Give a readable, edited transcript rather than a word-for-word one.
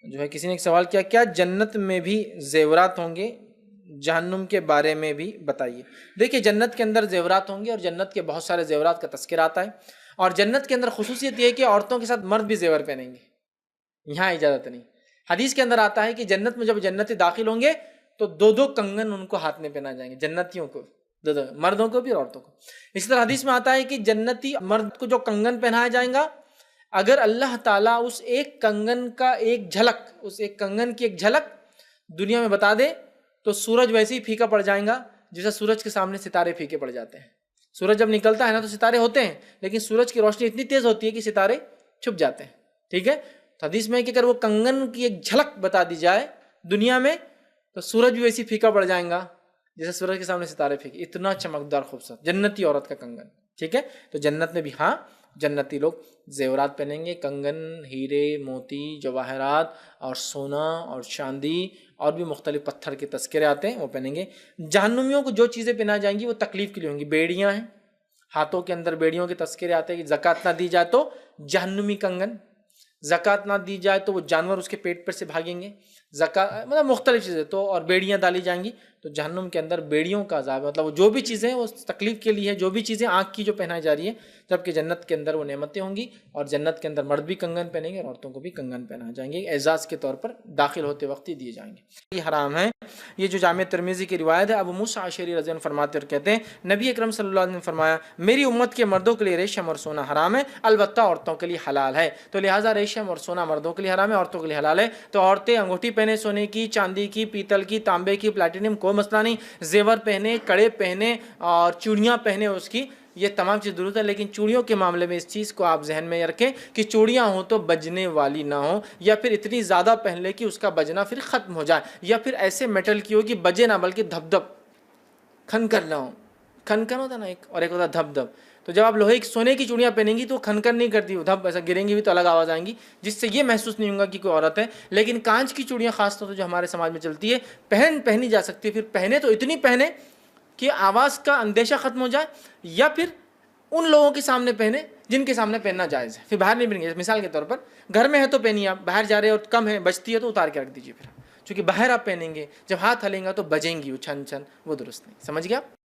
جو ہے کسی نے ایک سوال کیا، کیا جنت میں بھی زیورات ہوں گے؟ جہنم کے بارے میں بھی بتائیے۔ دیکھیے جنت کے اندر زیورات ہوں گے، اور جنت کے بہت سارے زیورات کا تذکرہ آتا ہے، اور جنت کے اندر خصوصیت یہ ہے کہ عورتوں کے ساتھ مرد بھی زیور پہنیں گے، یہاں اجازت نہیں۔ حدیث کے اندر آتا ہے کہ جنت میں جب جنتی داخل ہوں گے تو دو دو کنگن ان کو ہاتھ میں پہنا جائیں گے، جنتیوں کو، دو دو، مردوں کو بھی اور عورتوں کو۔ اسی طرح حدیث میں آتا ہے کہ جنتی مرد کو جو کنگن پہنایا جائے گا، اگر اللہ تعالیٰ اس ایک کنگن کا ایک جھلک، اس ایک کنگن کی ایک جھلک دنیا میں بتا دے تو سورج ویسے ہی پھیکا پڑ جائے گا جیسے سورج کے سامنے ستارے پھیکے پڑ جاتے ہیں۔ سورج جب نکلتا ہے نا تو ستارے ہوتے ہیں، لیکن سورج کی روشنی اتنی تیز ہوتی ہے کہ ستارے چھپ جاتے ہیں، ٹھیک ہے۔ تو حدیث میں کہ اگر وہ کنگن کی ایک جھلک بتا دی جائے دنیا میں تو سورج بھی ویسے پھیکا پڑ جائے گا جیسے سورج کے سامنے ستارے پھیکے، اتنا چمکدار خوبصورت جنتی عورت کا کنگن، ٹھیک ہے۔ تو جنت میں بھی ہاں جنتی لوگ زیورات پہنیں گے، کنگن، ہیرے، موتی، جواہرات اور سونا اور چاندی اور بھی مختلف پتھر کے تذکرے آتے ہیں، وہ پہنیں گے۔ جہنمیوں کو جو چیزیں پہنائی جائیں گی وہ تکلیف کے لیے ہوں گی۔ بیڑیاں ہیں، ہاتھوں کے اندر بیڑیوں کے تذکرے آتے ہیں کہ زکوٰۃ نہ دی جائے تو جہنمی کنگن، زکوٰۃ نہ دی جائے تو وہ جانور اس کے پیٹ پر سے بھاگیں گے، مطلب مختلف چیزیں تو، اور بیڑیاں ڈالی جائیں گی تو جہنم کے اندر بیڑیوں کا عذاب ہے، مطلب وہ جو بھی چیزیں وہ تکلیف کے لیے ہے، جو بھی چیزیں آنکھ کی جو پہنائی جا رہی ہے، جبکہ جنت کے اندر وہ نعمتیں ہوں گی، اور جنت کے اندر مرد بھی کنگن پہنیں گے اور عورتوں کو بھی کنگن پہنائے جائیں گے، اعزاز کے طور پر داخل ہوتے وقت ہی دیے جائیں گے۔ یہ حرام ہے۔ یہ جو جامع ترمذی کی روایت ہے، ابو موسیٰ اشعری رضی اللہ عنہ فرماتے اور کہتے ہیں نبی اکرم صلی اللہ علیہ وسلم نے فرمایا میری امت کے مردوں کے لیے ریشم اور سونا حرام ہے، البتہ عورتوں کے لیے حلال ہے۔ تو لہٰذا ریشم اور سونا مردوں کے لیے حرام ہے، عورتوں کے لیے حلال ہے۔ تو عورتیں انگوٹھی پہنے سونے کی، چاندی کی، پیتل کی، تانبے کی، پلیٹینم، کوئی مسئلہ نہیں، زیور پہنے، کڑے پہنے اور چوڑیاں پہنے اس کی، یہ تمام چیز درست ہے، لیکن چوڑیوں کے معاملے میں اس چیز کو آپ ذہن میں رکھیں کہ چوڑیاں ہوں تو بجنے والی نہ ہوں، یا پھر اتنی زیادہ پہن لے کہ اس کا بجنا پھر ختم ہو جائے، یا پھر ایسے میٹل کی ہو کہ بجے نہ بلکہ دھپ دھپ کھنکن نہ ہو۔ کھنکن ہوتا نا ایک، اور ایک ہوتا دھپ دھپ۔ تو جب آپ لوہے کی سونے کی چوڑیاں پہنیں گی تو کھنکن نہیں کرتی، دھپ ایسا گریں گی بھی تو الگ آواز آئیں گی، جس سے یہ محسوس نہیں ہوگا کہ کوئی عورت ہے۔ لیکن کانچ کی چوڑیاں خاص طور سے جو ہمارے سماج میں چلتی ہے پہنی جا سکتی ہے، پھر پہنے تو اتنی پہنے کہ آواز کا اندیشہ ختم ہو جائے، یا پھر ان لوگوں کے سامنے پہنے جن کے سامنے پہننا جائز ہے، پھر باہر نہیں پہنیں گے۔ مثال کے طور پر گھر میں ہے تو پہنیے، آپ باہر جا رہے ہو کم ہے بجتی ہے تو اتار کے رکھ دیجیے، پھر چونکہ باہر آپ پہنیں گے جب ہاتھ ہلیں گا تو بجیں گی وہ چھن چھن، وہ درست نہیں۔ سمجھ گیا آپ؟